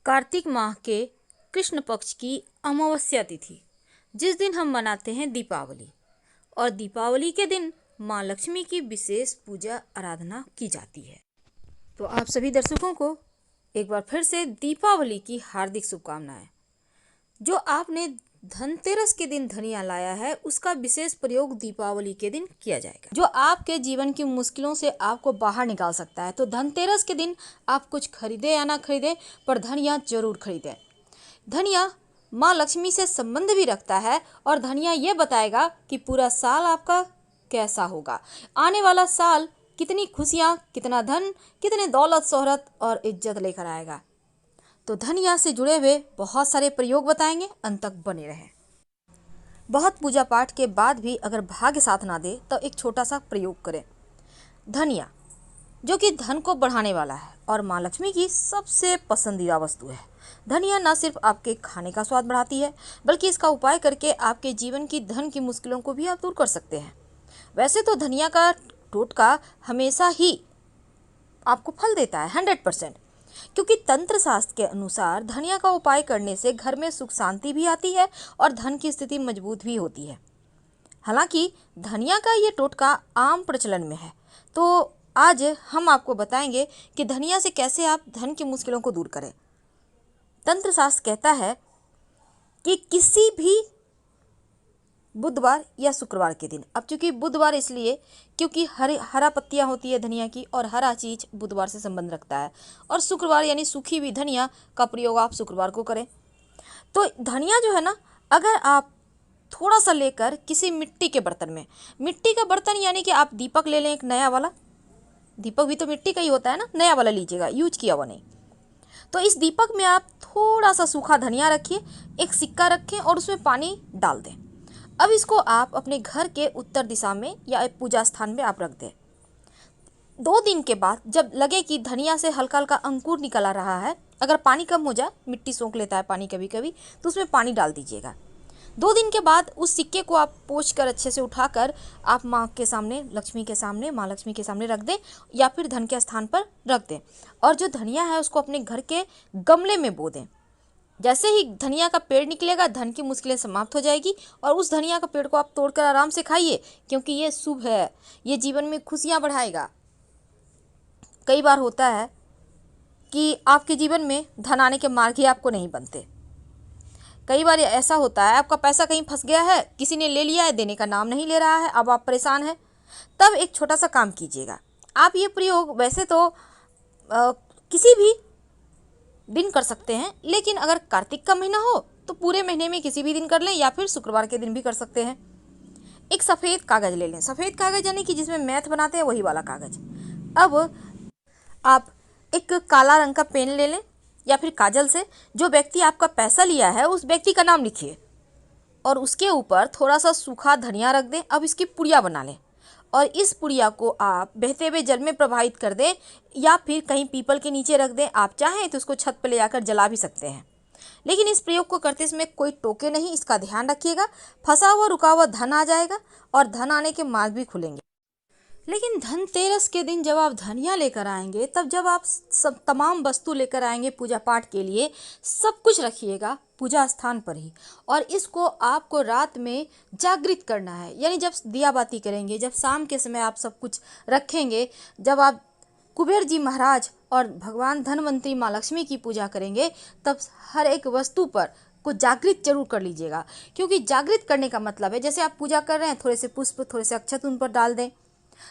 कार्तिक माह के कृष्ण पक्ष की अमावस्या तिथि, जिस दिन हम मनाते हैं दीपावली। और दीपावली के दिन माँ लक्ष्मी की विशेष पूजा आराधना की जाती है। तो आप सभी दर्शकों को एक बार फिर से दीपावली की हार्दिक शुभकामनाएं। जो आपने धनतेरस के दिन धनिया लाया है, उसका विशेष प्रयोग दीपावली के दिन किया जाएगा, जो आपके जीवन की मुश्किलों से आपको बाहर निकाल सकता है। तो धनतेरस के दिन आप कुछ खरीदे या ना खरीदे, पर धनिया जरूर खरीदें। धनिया माँ लक्ष्मी से संबंध भी रखता है और धनिया ये बताएगा कि पूरा साल आपका कैसा होगा, आने वाला साल कितनी खुशियाँ, कितना धन, कितने दौलत, शोहरत और इज्जत लेकर आएगा। तो धनिया से जुड़े हुए बहुत सारे प्रयोग बताएंगे, अंत तक बने रहें। बहुत पूजा पाठ के बाद भी अगर भाग्य साथ ना दे तो एक छोटा सा प्रयोग करें। धनिया जो कि धन को बढ़ाने वाला है और माँ लक्ष्मी की सबसे पसंदीदा वस्तु है। धनिया न सिर्फ आपके खाने का स्वाद बढ़ाती है, बल्कि इसका उपाय करके आपके जीवन की धन की मुश्किलों को भी आप दूर कर सकते हैं। वैसे तो धनिया का टोटका हमेशा ही आपको फल देता है 100%, क्योंकि तंत्र शास्त्र के अनुसार धनिया का उपाय करने से घर में सुख शांति भी आती है और धन की स्थिति मजबूत भी होती है। हालांकि धनिया का ये टोटका आम प्रचलन में है, तो आज हम आपको बताएंगे कि धनिया से कैसे आप धन की मुश्किलों को दूर करें। तंत्र शास्त्र कहता है कि किसी भी बुधवार या शुक्रवार के दिन, अब चूंकि बुधवार इसलिए क्योंकि हरा पत्तियां होती है धनिया की, और हरा चीज बुधवार से संबंध रखता है, और शुक्रवार यानी सूखी हुई धनिया का प्रयोग आप शुक्रवार को करें। तो धनिया जो है ना, अगर आप थोड़ा सा लेकर किसी मिट्टी के बर्तन में, मिट्टी का बर्तन यानी कि आप दीपक ले लें, एक नया वाला, दीपक भी तो मिट्टी का ही होता है ना, नया वाला लीजिएगा, यूज किया हुआ नहीं। तो इस दीपक में आप थोड़ा सा सूखा धनिया रखिए, एक सिक्का रखें और उसमें पानी डाल दें। अब इसको आप अपने घर के उत्तर दिशा में या पूजा स्थान में आप रख दें। 2 दिन के बाद जब लगे कि धनिया से हल्का हल्का अंकुर निकल आ रहा है, अगर पानी कम हो जाए, मिट्टी सोख लेता है पानी कभी कभी, तो उसमें पानी डाल दीजिएगा। 2 दिन के बाद उस सिक्के को आप पोंछ कर अच्छे से उठाकर आप माँ के सामने, लक्ष्मी के सामने, माँ लक्ष्मी के सामने रख दें या फिर धन के स्थान पर रख दें। और जो धनिया है उसको अपने घर के गमले में बो दें। जैसे ही धनिया का पेड़ निकलेगा, धन की मुश्किलें समाप्त हो जाएगी और उस धनिया का पेड़ को आप तोड़कर आराम से खाइए, क्योंकि ये शुभ है, ये जीवन में खुशियाँ बढ़ाएगा। कई बार होता है कि आपके जीवन में धन आने के मार्ग ही आपको नहीं बनते। कई बार ऐसा होता है, आपका पैसा कहीं फंस गया है, किसी ने ले लिया है, देने का नाम नहीं ले रहा है, अब आप परेशान हैं। तब एक छोटा सा काम कीजिएगा। आप ये प्रयोग वैसे तो किसी भी दिन कर सकते हैं, लेकिन अगर कार्तिक का महीना हो तो पूरे महीने में किसी भी दिन कर लें, या फिर शुक्रवार के दिन भी कर सकते हैं। एक सफ़ेद कागज़ ले लें, सफ़ेद कागज़ यानी कि जिसमें मैथ बनाते हैं वही वाला कागज़। अब आप एक काला रंग का पेन ले लें या फिर काजल से जो व्यक्ति आपका पैसा लिया है उस व्यक्ति का नाम लिखिए और उसके ऊपर थोड़ा सा सूखा धनिया रख दें। अब इसकी पुड़िया बना लें और इस पुड़िया को आप बहते हुए जल में प्रवाहित कर दें या फिर कहीं पीपल के नीचे रख दें। आप चाहें तो उसको छत पर ले जाकर जला भी सकते हैं, लेकिन इस प्रयोग को करते समय कोई टोके नहीं, इसका ध्यान रखिएगा। फंसा हुआ रुका हुआ धन आ जाएगा और धन आने के मार्ग भी खुलेंगे। लेकिन धनतेरस के दिन जब आप धनिया लेकर आएंगे, तब जब आप सब तमाम वस्तु लेकर आएंगे पूजा पाठ के लिए, सब कुछ रखिएगा पूजा स्थान पर ही, और इसको आपको रात में जागृत करना है। यानी जब दिया बाती करेंगे, जब शाम के समय आप सब कुछ रखेंगे, जब आप कुबेर जी महाराज और भगवान धनवंतरी माँ लक्ष्मी की पूजा करेंगे, तब हर एक वस्तु पर को जागृत जरूर कर लीजिएगा। क्योंकि जागृत करने का मतलब है, जैसे आप पूजा कर रहे हैं, थोड़े से पुष्प, थोड़े से अक्षत उन पर डाल दें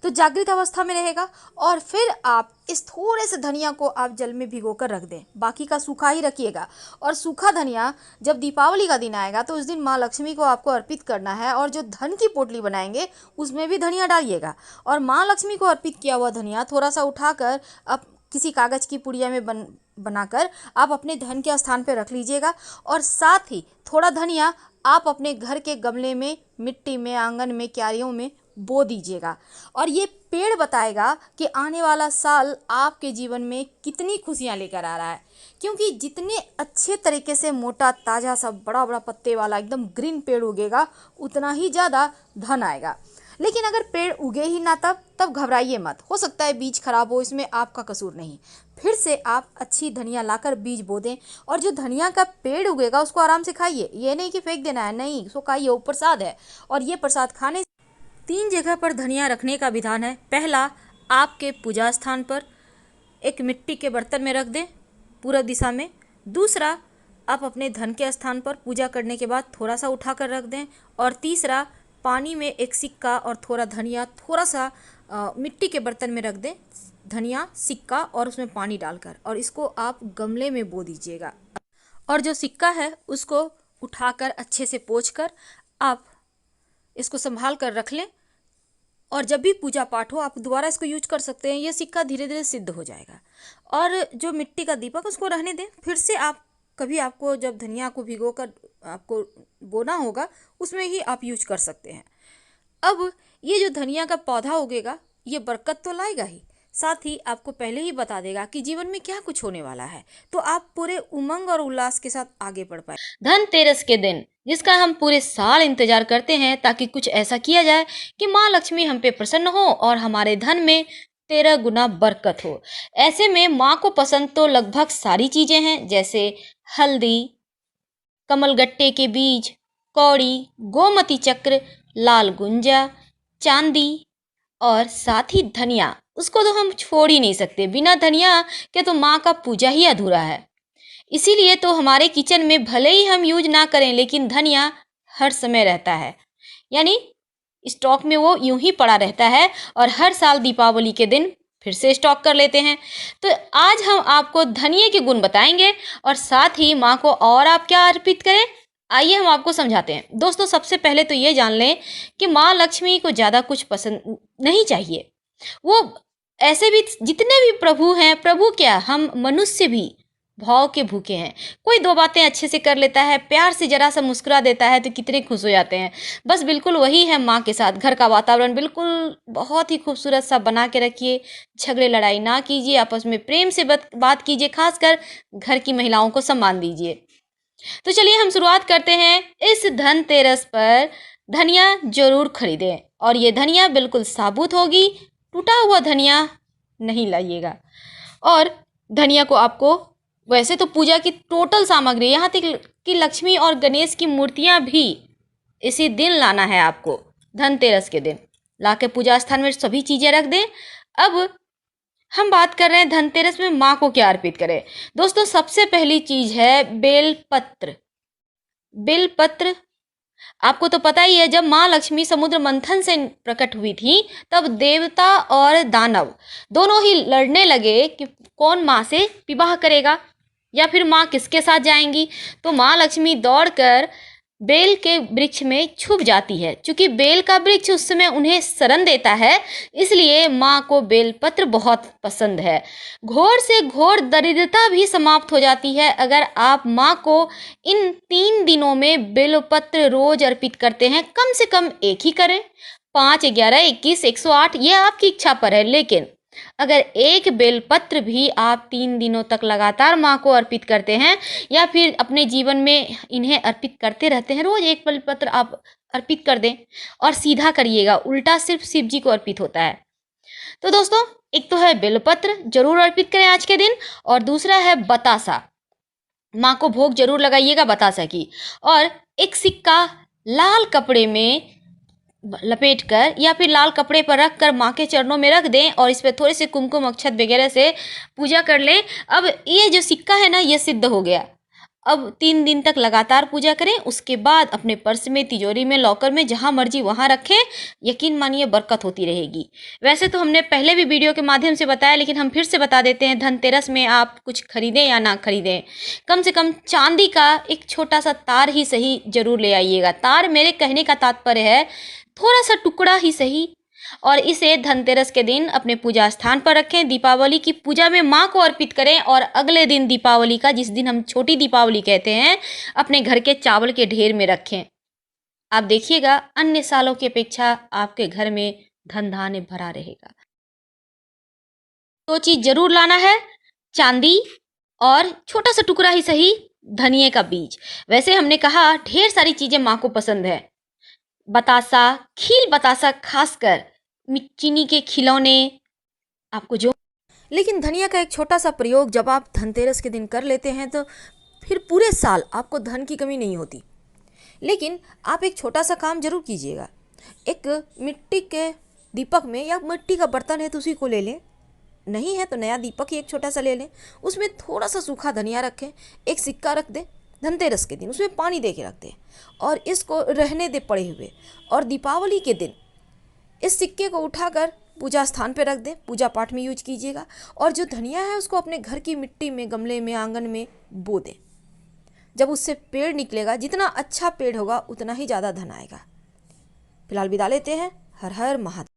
तो जागृत अवस्था में रहेगा। और फिर आप इस थोड़े से धनिया को आप जल में भिगोकर रख दें, बाकी का सूखा ही रखिएगा। और सूखा धनिया जब दीपावली का दिन आएगा तो उस दिन माँ लक्ष्मी को आपको अर्पित करना है, और जो धन की पोटली बनाएंगे उसमें भी धनिया डालिएगा। और माँ लक्ष्मी को अर्पित किया हुआ धनिया थोड़ा सा उठाकर अब किसी कागज़ की पुड़िया में बनाकर आप अपने धन के स्थान पर रख लीजिएगा। और साथ ही थोड़ा धनिया आप अपने घर के गमले में, मिट्टी में, आंगन में, क्यारियों में बो दीजिएगा। और ये पेड़ बताएगा कि आने वाला साल आपके जीवन में कितनी खुशियां लेकर आ रहा है। क्योंकि जितने अच्छे तरीके से मोटा, ताज़ा, सब बड़ा बड़ा पत्ते वाला एकदम ग्रीन पेड़ उगेगा, उतना ही ज़्यादा धन आएगा। लेकिन अगर पेड़ उगे ही ना तब घबराइए मत, हो सकता है बीज खराब हो, इसमें आपका कसूर नहीं। फिर से आप अच्छी धनिया लाकर बीज बो दें और जो धनिया का पेड़ उगेगा उसको आराम से खाइए। ये नहीं कि फेंक देना है, नहीं, उसको खाइए, वो प्रसाद है। और ये प्रसाद खाने 3 जगह पर धनिया रखने का विधान है। पहला, आपके पूजा स्थान पर एक मिट्टी के बर्तन में रख दें पूरब दिशा में। दूसरा, आप अपने धन के स्थान पर पूजा करने के बाद थोड़ा सा उठाकर रख दें। और तीसरा, पानी में एक सिक्का और थोड़ा धनिया थोड़ा सा मिट्टी के बर्तन में रख दें, धनिया सिक्का और उसमें पानी डालकर, और इसको आप गमले में बो दीजिएगा। और जो सिक्का है उसको उठाकर अच्छे से पोंछकर आप इसको संभाल कर रख लें, और जब भी पूजा पाठ हो आप दोबारा इसको यूज कर सकते हैं। ये सिक्का धीरे धीरे सिद्ध हो जाएगा। और जो मिट्टी का दीपक उसको रहने दें। फिर से आप कभी आपको जब धनिया को भिगो कर आपको बोना होगा उसमें ही आप यूज कर सकते हैं। अब ये जो धनिया का पौधा उगेगा ये बरकत तो लाएगा ही, साथ ही आपको पहले ही बता देगा कि जीवन में क्या कुछ होने वाला है, तो आप पूरे उमंग और उल्लास के साथ आगे बढ़ पाए। धनतेरस के दिन जिसका हम पूरे साल इंतजार करते हैं ताकि कुछ ऐसा किया जाए कि माँ लक्ष्मी हम पे प्रसन्न हो और हमारे धन में 13 गुना बरकत हो। ऐसे में माँ को पसंद तो लगभग सारी चीजें हैं, जैसे हल्दी, कमलगट्टे के बीज, कौड़ी, गोमती चक्र, लाल गुंजा, चांदी और साथ ही धनिया। उसको तो हम छोड़ ही नहीं सकते। बिना धनिया के तो माँ का पूजा ही अधूरा है। इसीलिए तो हमारे किचन में भले ही हम यूज ना करें लेकिन धनिया हर समय रहता है, यानी स्टॉक में वो यूं ही पड़ा रहता है और हर साल दीपावली के दिन फिर से स्टॉक कर लेते हैं। तो आज हम आपको धनिये के गुण बताएंगे और साथ ही माँ को और आप क्या अर्पित करें, आइए हम आपको समझाते हैं। दोस्तों, सबसे पहले तो ये जान लें कि माँ लक्ष्मी को ज़्यादा कुछ पसंद नहीं चाहिए। वो ऐसे भी जितने भी प्रभु हैं, प्रभु क्या, हम मनुष्य भी भाव के भूखे हैं। कोई 2 बातें अच्छे से कर लेता है, प्यार से जरा सा मुस्कुरा देता है तो कितने खुश हो जाते हैं। बस बिल्कुल वही है माँ के साथ। घर का वातावरण बिल्कुल बहुत ही खूबसूरत सा बना के रखिए, झगड़े लड़ाई ना कीजिए, आपस में प्रेम से बात कीजिए, खासकर घर की महिलाओं को सम्मान दीजिए। तो चलिए हम शुरुआत करते हैं। इस धनतेरस पर धनिया जरूर खरीदें और ये धनिया बिल्कुल साबुत होगी, टूटा हुआ धनिया नहीं लाइएगा। और धनिया को आपको वैसे तो पूजा की टोटल सामग्री यहाँ तक कि लक्ष्मी और गणेश की मूर्तियाँ भी इसी दिन लाना है आपको। धनतेरस के दिन लाके पूजा स्थान में सभी चीज़ें रख दें। अब हम बात कर रहे हैं धनतेरस में माँ को क्या अर्पित करें। दोस्तों, सबसे पहली चीज है बेलपत्र। बेलपत्र आपको तो पता ही है, जब माँ लक्ष्मी समुद्र मंथन से प्रकट हुई थी तब देवता और दानव दोनों ही लड़ने लगे कि कौन माँ से विवाह करेगा या फिर माँ किसके साथ जाएंगी। तो माँ लक्ष्मी दौड़कर बेल के वृक्ष में छुप जाती है। क्योंकि बेल का वृक्ष उस समय उन्हें शरण देता है, इसलिए माँ को बेलपत्र बहुत पसंद है। घोर से घोर दरिद्रता भी समाप्त हो जाती है अगर आप माँ को इन 3 दिनों में बेलपत्र रोज अर्पित करते हैं। कम से कम एक ही करें, 5, 11, 21, 108 ये आपकी इच्छा पर है। लेकिन अगर एक बेलपत्र भी आप 3 दिनों तक लगातार माँ को अर्पित करते हैं या फिर अपने जीवन में इन्हें अर्पित करते रहते हैं, रोज एक बेलपत्र आप अर्पित कर दें और सीधा करिएगा, उल्टा सिर्फ शिव जी को अर्पित होता है। तो दोस्तों, एक तो है बेलपत्र जरूर अर्पित करें आज के दिन, और दूसरा है बतासा। माँ को भोग जरूर लगाइएगा बतासा की। और एक सिक्का लाल कपड़े में लपेट कर या फिर लाल कपड़े पर रख कर माँ के चरणों में रख दें और इस पर थोड़े से कुमकुम अक्षत वगैरह से पूजा कर लें। अब ये जो सिक्का है ना, ये सिद्ध हो गया। अब 3 दिन तक लगातार पूजा करें, उसके बाद अपने पर्स में, तिजोरी में, लॉकर में, जहाँ मर्जी वहाँ रखें। यकीन मानिए बरकत होती रहेगी। वैसे तो हमने पहले भी वीडियो के माध्यम से बताया, लेकिन हम फिर से बता देते हैं, धनतेरस में आप कुछ खरीदें या ना खरीदें, कम से कम चांदी का एक छोटा सा तार ही सही जरूर ले आइएगा। तार मेरे कहने का तात्पर्य है थोड़ा सा टुकड़ा ही सही, और इसे धनतेरस के दिन अपने पूजा स्थान पर रखें। दीपावली की पूजा में माँ को अर्पित करें और अगले दिन दीपावली का, जिस दिन हम छोटी दीपावली कहते हैं, अपने घर के चावल के ढेर में रखें। आप देखिएगा अन्य सालों की अपेक्षा आपके घर में धन धान्य भरा रहेगा। तो चीज जरूर लाना है, चांदी और छोटा सा टुकड़ा ही सही धनिये का बीज। वैसे हमने कहा ढेर सारी चीजें माँ को पसंद है, बतासा, खील बतासा, खासकर चीनी के खिलौने आपको जो। लेकिन धनिया का एक छोटा सा प्रयोग जब आप धनतेरस के दिन कर लेते हैं तो फिर पूरे साल आपको धन की कमी नहीं होती। लेकिन आप एक छोटा सा काम जरूर कीजिएगा। एक मिट्टी के दीपक में या मिट्टी का बर्तन है तो उसी को ले लें, नहीं है तो नया दीपक ही एक छोटा सा ले लें, उसमें थोड़ा सा सूखा धनिया रखें, एक सिक्का रख दें, धनतेरस के दिन उसमें पानी दे के रख दें और इसको रहने दे पड़े हुए, और दीपावली के दिन इस सिक्के को उठाकर पूजा स्थान पर रख दें, पूजा पाठ में यूज कीजिएगा। और जो धनिया है उसको अपने घर की मिट्टी में, गमले में, आंगन में बो दें। जब उससे पेड़ निकलेगा, जितना अच्छा पेड़ होगा उतना ही ज़्यादा धन आएगा। फिलहाल विदा लेते हैं। हर हर महादेव।